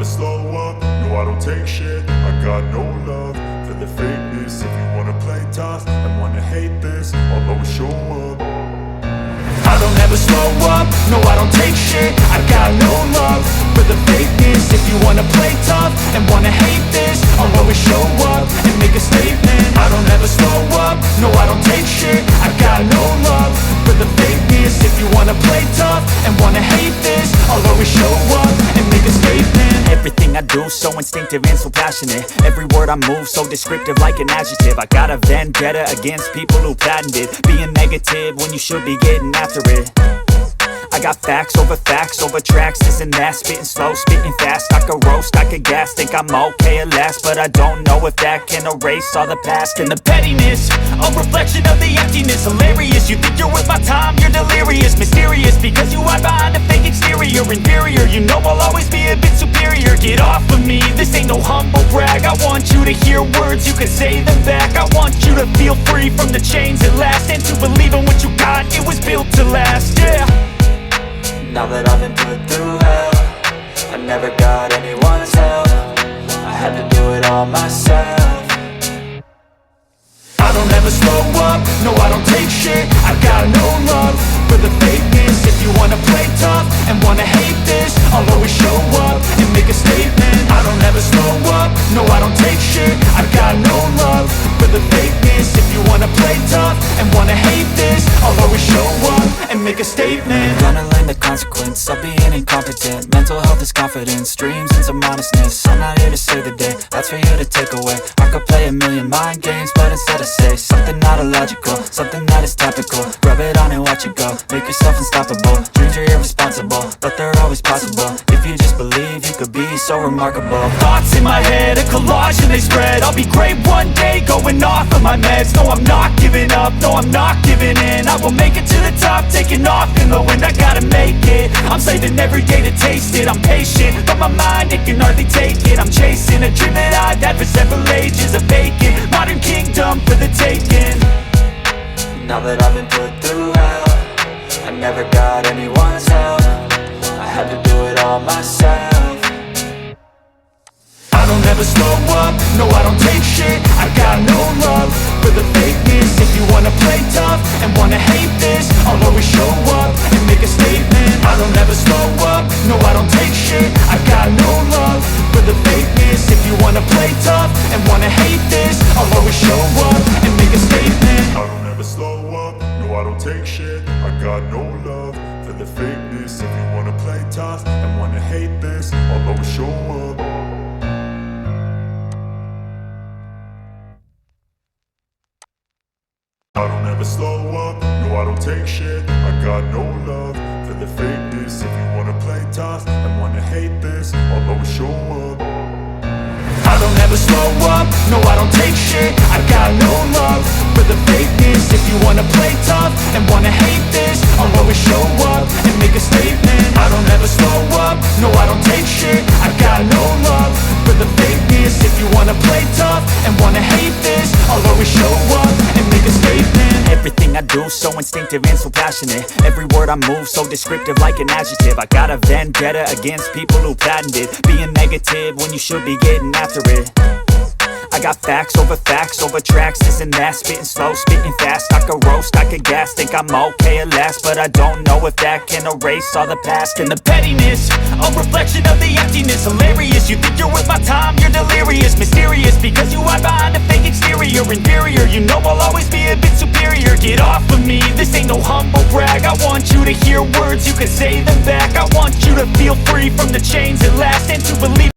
never slow up, no I don't take shit. I got no love for the fakeness. If you wanna play tough and wanna hate this, I'll always show up. I don't ever slow up, no I don't take shit. I got no love for the fakeness. If you wanna play tough and wanna hate this, I'll always show up and make a statement. I don't ever slow up, no I don't take shit. I got no love for the fakeness. If you wanna play tough and wanna hate this, I'll always show up and make a statement. Everything I do so instinctive and so passionate. Every word I move so descriptive like an adjective. I got a vendetta against people who patented being negative when you should be getting after it. I got facts over tracks, this and that. Spitting slow, spitting fast. I could roast, I could gas. Think I'm okay at last, but I don't know if that can erase all the past. And the pettiness, a reflection of the emptiness. Hilarious, you think you're worth my time, you're delirious. Mysterious, because you hide behind a fake exterior. Inferior, you know I'll always be a bit superior. Get off of me, this ain't no humble brag. I want you to hear words, you can say them back. I want you to feel free from the chains at last, and to believe in what you got, it was built to last, yeah. Now that I've been put through hell, I never got anyone's help. I had to do it all myself. I don't ever slow up, no I don't take shit. I got no love for the fakeness. If you wanna play tough and wanna hate this, I'll always show up and make a statement. I don't ever slow up, no I don't take shit. I got no love for the fakeness. If you wanna play tough and wanna hate this, I'll always show up and make a statement. Gonna learn the consequence of being incompetent. Mental health is confidence, dreams and some honestness. I'm not here to save the day, that's for you to take away. I could play a million mind games, but instead I say something not illogical, something that is topical. Rub it on and watch it go, make yourself unstoppable. Dreams are irresponsible, but they're always possible. If you just believe, you could be so remarkable. Thoughts in my head, a collage and they spread. I'll be great one day, going off of my meds. No, I'm not giving up, no, I'm not giving in. I will make it to the top, taking off in the wind. I gotta make it, I'm saving every day to taste it. I'm patient, but my mind, it can hardly take it. I'm chasing a dream that I've had for several ages. A vacant, modern kingdom for the taking. Now that I've been put through hell, I never got anyone's help. I had to do it all myself. I don't ever slow up, no I don't take shit. I got no love for the fakeness. If you wanna play tough and wanna hate this, I'll always show up and make a statement. I don't ever slow up, no I don't take shit. I got no love for the fakeness. If you wanna play tough and wanna hate this, I'll always show up and make a statement. I don't ever slow up, no I don't take shit. I got no love for the fakeness. If you wanna play tough and wanna hate this, I'll always show up. I don't ever slow up, no I don't take shit. I got no love for the fakeness. If you wanna play tough and wanna hate this, I'll always show up. I don't ever slow up, no I don't take shit. I got no love for the fakeness. If you wanna play tough and wanna hate this, I'll always show up and make a statement. I don't ever slow up, no I don't take shit. I got no love for the fakeness. If you wanna play tough and wanna hate this, I'll always show up and make a statement. Everything I do so instinctive and so passionate. Every word I move so descriptive like an adjective. I got a vendetta against people who patented being negative when you should be getting after it. I got facts over tracks, this and that. Spitting slow, spitting fast. I could roast, I could gas. Think I'm okay at last, but I don't know if that can erase all the past. And the pettiness, a reflection of the emptiness. Hilarious, you think you're worth my time, you're delirious. Mysterious, because you hide behind a fake exterior. Inferior, you know I'll always be a bit superior. Get off of me, this ain't no humble brag. I want you to hear words, you can say them back. I want you to feel free from the chains at last, and to believe